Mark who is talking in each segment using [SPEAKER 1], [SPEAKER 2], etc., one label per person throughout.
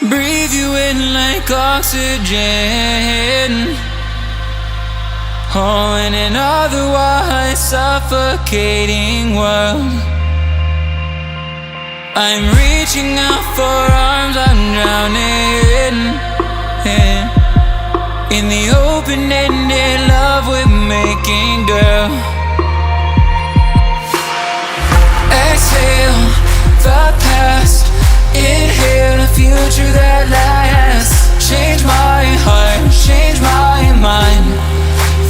[SPEAKER 1] breathe you in like oxygen. Oh, in an otherwise suffocating world, I'm reaching out for arms, I'm drowning in the open-ended love we're making, girl. Exhale the past, inhale a future that lasts. Change my heart, change my mind.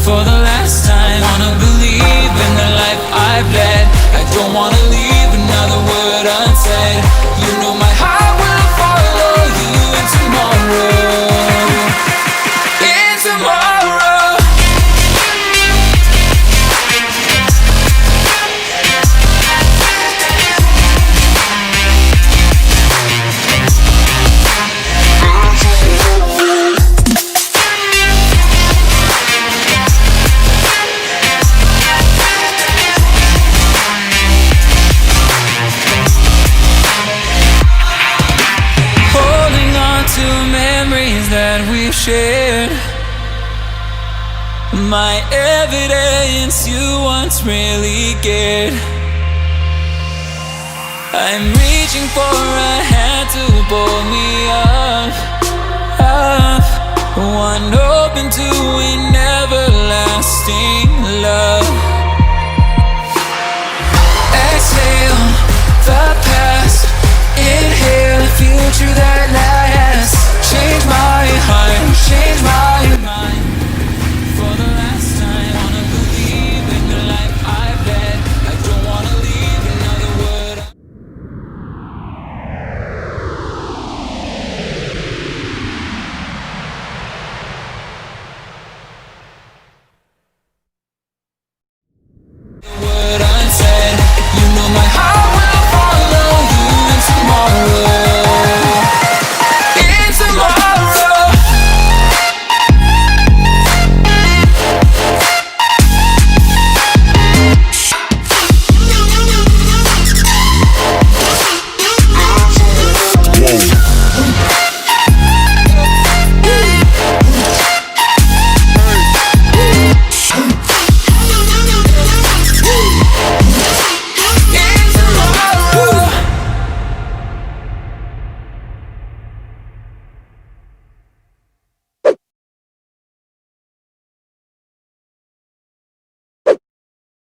[SPEAKER 1] For the last time, I wanna believe in the life I've led. I don't wanna leave another word unsaid. You know my heart will follow you in tomorrow. In tomorrow. That we've shared, my evidence you once really cared. I'm reaching for a hand to pull me